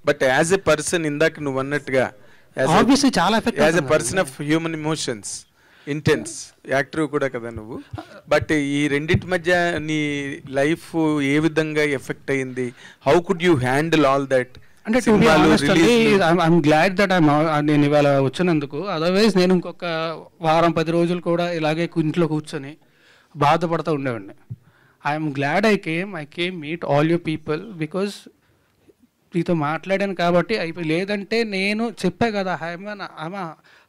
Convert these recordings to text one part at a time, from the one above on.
But as a person ఇందాక నువ్వు అన్నట్టుగా ఆబ్వియస్లీ చాలా effect as a person of human emotions intense actor కూడా కదా నువ్వు. బట్ ఈ రెండింటి మధ్య నీ లైఫ్ ఏ విధంగా ఎఫెక్ట్ అయింది? How could you handle all that? అంటే ఐఎమ్ గ్లాడ్ దట్ నేను ఇవాళ వచ్చినందుకు. అదర్వైజ్ నేను ఇంకొక వారం 10 రోజులు కూడా ఇలాగే ఇంట్లో కూర్చొని బాధపడుతూ ఉండేవాడిని. I'm glad I came meet all you people because మీతో మాట్లాడాను కాబట్టి అయిపోయి. లేదంటే నేను చెప్పా కదా, ఐఎమ్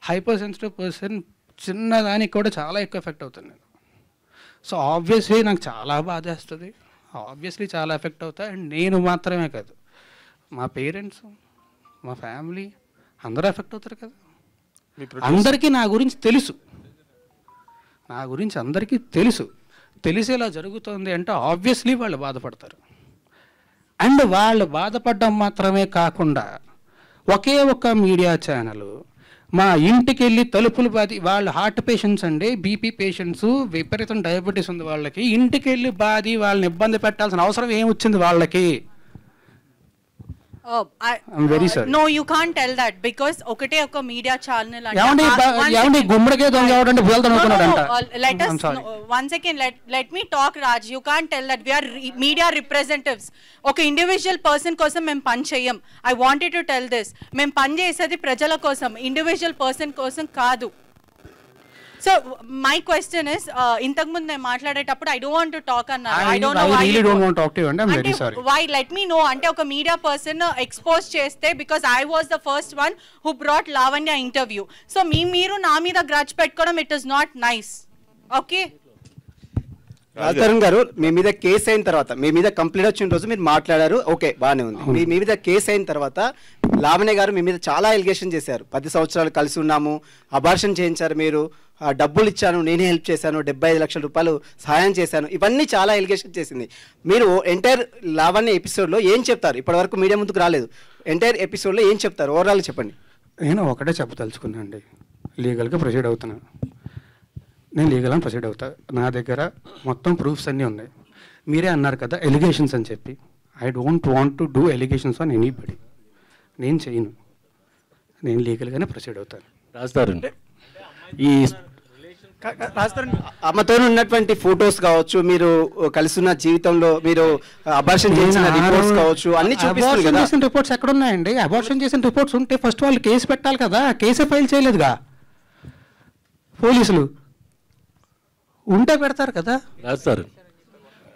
హైపర్ సెన్సిటివ్ పర్సన్, చిన్నదానికి కూడా చాలా ఎక్కువ ఎఫెక్ట్ అవుతాను నేను. సో ఆబ్వియస్లీ నాకు చాలా బాధేస్తుంది, ఆబ్వియస్లీ చాలా ఎఫెక్ట్ అవుతా. అండ్ నేను మాత్రమే కాదు, మా పేరెంట్స్, మా ఫ్యామిలీ అందరూ ఎఫెక్ట్ అవుతారు కదా. అందరికీ నా గురించి తెలుసు, అందరికీ తెలిసేలా జరుగుతుంది అంటే ఆబ్వియస్లీ వాళ్ళు బాధపడతారు. అండ్ వాళ్ళు బాధపడడం మాత్రమే కాకుండా ఒకే ఒక్క మీడియా ఛానల్ మా ఇంటికి వెళ్ళి తలుపులు బాది, వాళ్ళు హార్ట్ పేషెంట్స్ అండి, బీపీ పేషెంట్స్, విపరీతం డయాబెటీస్ ఉంది వాళ్ళకి, ఇంటికి వెళ్ళి బాది వాళ్ళని ఇబ్బంది పెట్టాల్సిన అవసరం ఏమొచ్చింది వాళ్ళకి? I'm very sorry. No, you can't tell that because okate oka media channel and gummadiga dong avadante buyalta anukunnadanta. Let us one second, let me talk, Raj. You can't tell that. We are media representatives. Oka individual person kosam mem pan cheyam. I wanted to tell this. Mem pan chesadi prajala kosam, individual person kosam kaadu. So my question is, ఇంతకు ముందు నేను మాట్లాడేటప్పుడు I don't want to talk అన్నారు. I don't know why. I really don't want to talk to you and I'm very sorry. Why? Let me know. అంటే ఒక media person expose చేస్తే, because I was the first one who brought Lavanya interview. So మీరు నా మీద grudge పెట్టుకోవడం, it is not nice. Okay? Raj Tarun గారు, మీ మీద case అయిన తర్వాత, మీ మీద కంప్లైంట్ వచ్చిన రోజు మీరు మాట్లాడారు, ఓకే బాగానే ఉంది. మీ మీద కేసు అయిన తర్వాత లావణ్య గారు మీ మీద చాలా ఎలిగేషన్ చేశారు. 10 సంవత్సరాలు కలిసి ఉన్నాము, అబార్షన్ చేయించారు, మీరు డబ్బులు ఇచ్చాను, నేనే హెల్ప్ చేశాను, 75 లక్షల రూపాయలు సహాయం చేశాను, ఇవన్నీ చాలా ఎలిగేషన్ చేసింది. మీరు ఎంటైర్ లావణ్య ఎపిసోడ్లో ఏం చెప్తారు? ఇప్పటివరకు మీడియా ముందుకు రాలేదు, ఎంటైర్ ఎపిసోడ్లో ఏం చెప్తారు? ఓవరాల్ చెప్పండి. నేను ఒకటే చెప్పదలుచుకున్నాను అండి, లీగల్గా ప్రొసీడ్ అవుతున్నాను. నేను లీగల్గా ప్రొసీడ్ అవుతా, నా దగ్గర మొత్తం ప్రూఫ్స్ అన్నీ ఉన్నాయి. మీరే అన్నారు కదా ఎలిగేషన్స్ అని చెప్పి. I don't want to do allegations on anybody. నేను చేయను, నేను లీగల్గానే ప్రొసీడ్ అవుతాను. రాజతరుణ్, ఈ అమ్మతో ఉన్నటువంటి ఫొటోస్ కావచ్చు, మీరు కలిసిన జీవితంలో మీరు అబార్షన్ చేసిన రిపోర్ట్స్ కావచ్చు, అన్ని చూపిస్తారు కదా. రిపోర్ట్స్ ఎక్కడ ఉన్నాయండి? అబార్షన్ చేసిన రిపోర్ట్స్ ఉంటే ఫస్ట్ వాళ్ళు కేసు పెట్టాలి కదా, కేసే ఫైల్ చేయలేదుగా పోలీసులు. ఉంటే పెడతారు కదా. రాజతరుణ్,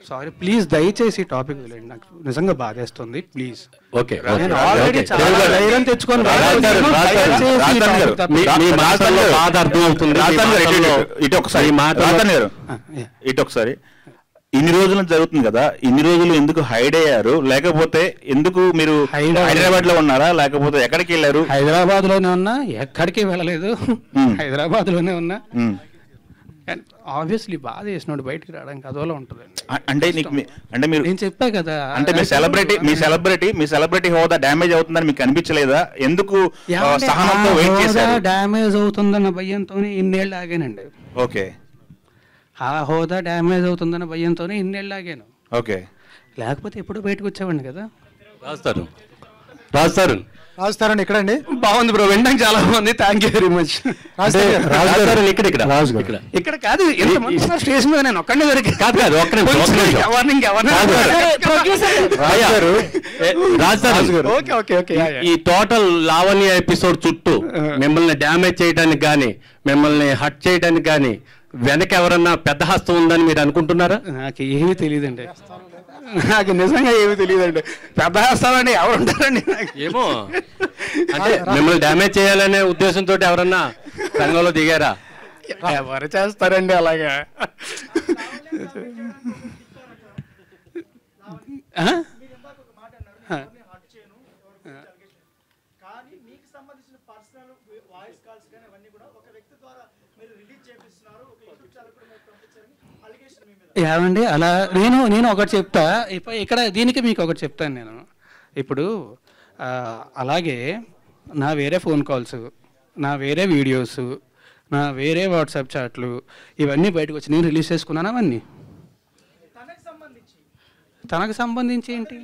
సారీ ప్లీజ్, దయచేసి టాపిక్ నాకు నిజంగా బాధేస్తుంది ప్లీజ్. ఓకే, ధైర్యం తెచ్చుకొని ఇటు ఒకసారి ఇన్ని రోజులు జరుగుతుంది కదా, ఇన్ని రోజులు ఎందుకు హైడ్ అయ్యారు? లేకపోతే ఎందుకు మీరు హైదరాబాద్ లో ఉన్నారా, లేకపోతే ఎక్కడికి వెళ్ళారు? హైదరాబాద్ లోనే ఉన్నా, ఎక్కడికి వెళ్ళలేదు, హైదరాబాద్ లోనే ఉన్నా. ఆబ్వియస్లీ బాధ చేసినోడు బయటికి రావడానికి అదోలా ఉంటుంది. అంటే మీరు నేను చెప్పా కదా, అంటే మీ సెలబ్రిటీ హోదా డ్యామేజ్ అవుతుందని మీకు అనిపించలేదా? ఎందుకు సహనంతో వెయిట్ చేశారు? డ్యామేజ్ అవుతుందన్న భయంతోనే ఇన్నేళ్ళు ఆగానండి. ఓకే, ఆ హోదా డ్యామేజ్ అవుతుందన్న భయంతోనే ఇన్నేళ్ళు ఆగాను. ఓకే, లేకపోతే ఎప్పుడు బయటకు వచ్చేవాడిని కదా. రాజతరుణ్ ఎక్కడండి? బాగుంది బ్రో, వినడానికి చాలా బాగుంది, థ్యాంక్ యూ వెరీ మచ్. ఇక్కడ కాదు, స్టేషన్ మీద నేను ఒక్కడే దొరికి ఈ టోటల్ లావణ్య ఎపిసోడ్ చుట్టూ మిమ్మల్ని డ్యామేజ్ చేయడానికి కానీ, మిమ్మల్ని హట్ చేయడానికి కానీ వెనక ఎవరన్నా పెద్ద హస్తం ఉందని మీరు అనుకుంటున్నారా? నాకు ఏమీ తెలియదండి, నాకు నిజంగా ఏమీ తెలియదండి. పెద్ద హస్తాలండి ఎవరు ఉంటారండి? ఏమో, అంటే మిమ్మల్ని డ్యామేజ్ చేయాలనే ఉద్దేశంతో ఎవరన్నా రంగంలో దిగారా? ఎవరు చేస్తారండి అలాగా? ఏమండి అలా నేను ఒకటి చెప్తా. ఇక్కడ దీనికి మీకు ఒకటి చెప్తాను నేను. ఇప్పుడు అలాగే నా వేరే ఫోన్ కాల్స్, నా వేరే వీడియోస్, నా వేరే వాట్సాప్ చాట్లు ఇవన్నీ బయటకు వచ్చి నేను రిలీజ్ చేసుకున్నాను. అవన్నీ తనకు సంబంధించి ఏంటి?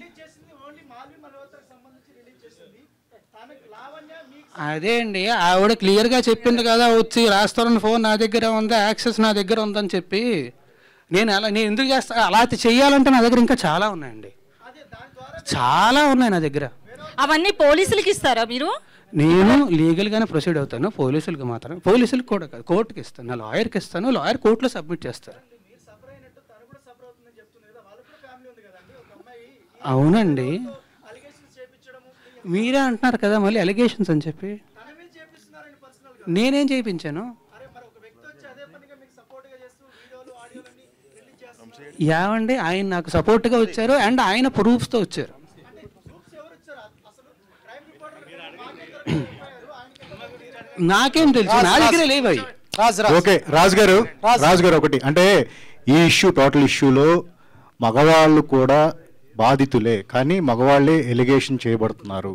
అదే అండి, ఆవిడ క్లియర్గా చెప్పింది కదా, వచ్చి రాస్తారని ఫోన్ నా దగ్గర ఉంది, యాక్సెస్ నా దగ్గర ఉందని చెప్పి. నేను ఎందుకు చేస్తా అలా చెయ్యాలంటే నా దగ్గర ఇంకా చాలా ఉన్నాయండి, చాలా ఉన్నాయి నా దగ్గర. అవన్నీ పోలీసులకి ఇస్తారా మీరు? నేను లీగల్గానే ప్రొసీడ్ అవుతాను, పోలీసులకి మాత్రం. పోలీసులకు కూడా కాదు, కోర్టుకి ఇస్తాను, నా లాయర్కి ఇస్తాను, లాయర్ కోర్టులో సబ్మిట్ చేస్తారు. అవునండి, మీరే అంటున్నారు కదా మళ్ళీ అలిగేషన్స్ అని చెప్పి. నేనేం చేయించాను? యావండి, ఆయన నాకు సపోర్ట్గా వచ్చారు అండ్ ఆయన ప్రూఫ్స్తో వచ్చారు. నాకేం తెలుసు, నా దగ్గర లేవు అవి. ఓకే రాజు గారు ఒకటి అంటే ఈ ఇష్యూ టోటల్ ఇష్యూలో మగవాళ్ళు కూడా బాధితులే, కానీ మగవాళ్ళే ఎలిగేషన్ చేయబడుతున్నారు.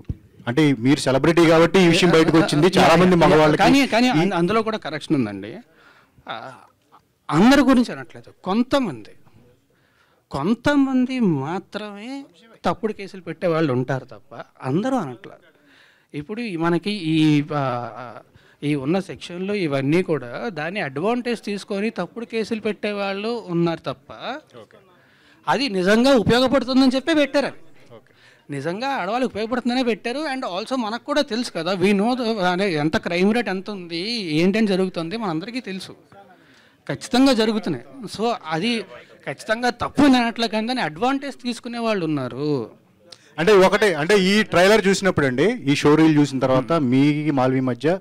అంటే మీరు సెలబ్రిటీ కాబట్టి ఈ విషయం బయటకు వచ్చింది, చాలా మంది మగవాళ్ళు. కానీ అందులో కూడా కరెక్షన్ ఉందండి. అందరి గురించి అనట్లేదు, కొంతమంది మాత్రమే తప్పుడు కేసులు పెట్టే వాళ్ళు ఉంటారు తప్ప అందరూ అనట్లేదు. ఇప్పుడు మనకి ఈ ఉన్న సెక్షన్లో ఇవన్నీ కూడా దాన్ని అడ్వాంటేజ్ తీసుకొని తప్పుడు కేసులు పెట్టే వాళ్ళు ఉన్నారు తప్ప అది నిజంగా ఉపయోగపడుతుందని చెప్పి పెట్టారు. అవి నిజంగా ఆడవాళ్ళకి ఉపయోగపడుతుందనే పెట్టారు. అండ్ ఆల్సో మనకు కూడా తెలుసు కదా, వీ నో ఎంత క్రైమ్ రేట్ ఎంత ఉంది, ఏంటని జరుగుతుంది మనందరికీ తెలుసు, ఖచ్చితంగా జరుగుతున్నాయి. సో అది ఖచ్చితంగా తప్పు అనట్లే, కానీ దాన్ని అడ్వాంటేజ్ తీసుకునే వాళ్ళు ఉన్నారు. అంటే ఒకటే అంటే ఈ ట్రైలర్ చూసినప్పుడు అండి, ఈ షో రీల్ చూసిన తర్వాత మీ మాల్వి మధ్య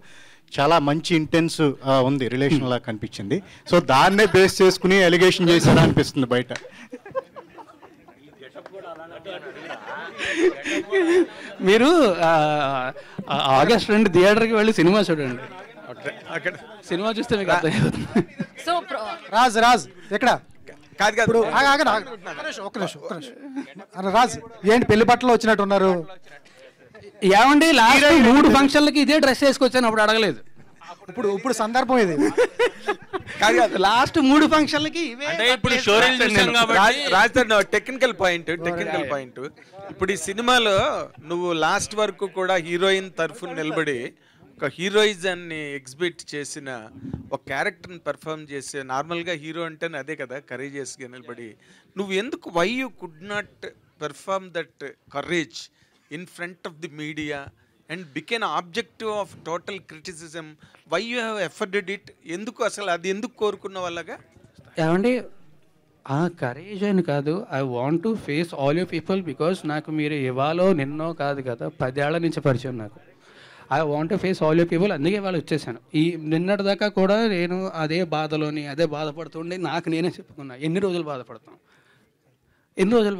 చాలా మంచి ఇంటెన్స్ ఉంది, రిలేషన్ లాగా కనిపించింది. సో దాన్నే బేస్ చేసుకుని ఎలిగేషన్ చేశారా అనిపిస్తుంది బయట. మీరు ఆగస్ట్ 2 థియేటర్కి వెళ్ళి సినిమా చూడండి, సినిమా చూస్తే మీకు అర్థమవుతుంది. సో రాజ్ ఎక్కడ కాదు ఒక్క నిమిషం. రాజ్ ఏంటి పెళ్లి బట్టలు వచ్చినట్టు ఉన్నారు? ఏమండి, లాస్ట్ 3 ఫంక్షన్లకి ఇదే డ్రెస్ వేసుకొచ్చాను, అప్పుడు అడగలేదు. ఇప్పుడు సందర్భం ఇది. లాస్ట్ 3 ఫంక్షన్లకి టెక్నికల్ పాయింట్. ఇప్పుడు ఈ సినిమాలో నువ్వు లాస్ట్ వరకు కూడా హీరోయిన్ తరఫున నిలబడి ఒక హీరోయిజాన్ని ఎగ్జిబిట్ చేసిన ఒక క్యారెక్టర్ని పెర్ఫామ్ చేసే, నార్మల్గా హీరో అంటేనే అదే కదా, కరేజియస్గా నిలబడి నువ్వు ఎందుకు why you could not perform that courage in front of the media and became objective of total criticism? Why you have afforded it? ఎందుకు అసలు అది ఎందుకు కోరుకున్న వాళ్ళగా? ఏమండి, కరేజ్ అని కాదు, I want to face all you people, because నాకు మీరు ఇవాళ నిన్నో కాదు కదా, 10 ఏళ్ల నుంచి పరిచయం నాకు. I want to face all you people, అందుకే వాళ్ళు వచ్చేసాను. ఈ నిన్నటి దాకా కూడా నేను అదే బాధపడుతుండే నాకు నేనే చెప్పుకున్నా, ఎన్ని రోజులు బాధపడతాం, ఎన్ని రోజులు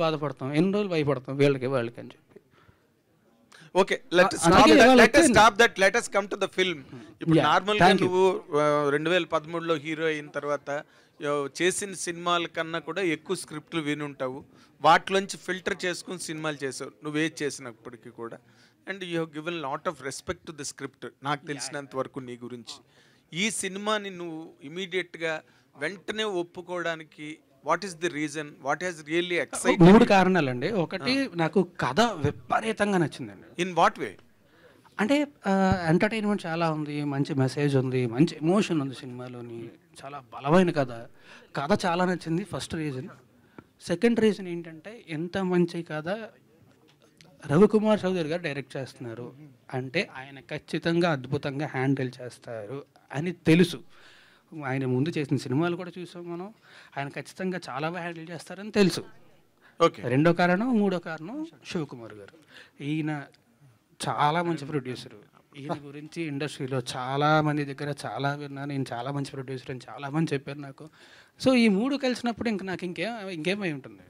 భయపడతాం వీళ్ళకి అని చెప్పి. Okay, let us come to the film. ఇప్పుడు నార్మల్గా నువ్వు 2013లో హీరో అయిన తర్వాత చేసిన సినిమాల కన్నా కూడా ఎక్కువ స్క్రిప్ట్లు వినుంటావు, వాటిలోంచి ఫిల్టర్ చేసుకుని సినిమాలు చేసావు నువ్వేది చేసినప్పటికీ కూడా. And you have given lot of respect to the script, నాకు తెలిసినంత వరకు నీ గురించి. ఈ సినిమాని నువ్వు ఇమీడియట్గా వెంటనే ఒప్పుకోవడానికి what is the reason? What has really excited? 3 కారణాలండి. ఒకటి, నాకు కథ విపరీతంగా నచ్చిందండి. In what way? అంటే ఎంటర్టైన్మెంట్ చాలా ఉంది, మంచి మెసేజ్ ఉంది, మంచి ఎమోషన్ ఉంది సినిమాలోని, చాలా బలమైన కథ చాలా నచ్చింది. First reason. సెకండ్ రీజన్ ఏంటంటే, ఎంత మంచి కథ రవికుమార్ చౌదరి గారు డైరెక్ట్ చేస్తున్నారు అంటే ఆయన ఖచ్చితంగా అద్భుతంగా హ్యాండిల్ చేస్తారు అని తెలుసు. ఆయన ముందు చేసిన సినిమాలు కూడా చూసాం మనం, ఆయన ఖచ్చితంగా చాలా బాగా హ్యాండిల్ చేస్తారని తెలుసు. ఓకే. రెండో కారణం, మూడో కారణం శివకుమార్ గారు. ఈయన చాలా మంచి ప్రొడ్యూసరు. ఈయన గురించి ఇండస్ట్రీలో చాలా మంది దగ్గర చాలా విన్నాను, ఈయన చాలా మంచి ప్రొడ్యూసర్ అని చాలా మంది చెప్పారు నాకు. సో ఈ 3 కలిసినప్పుడు నాకు ఇంకేమై ఉంటుంది.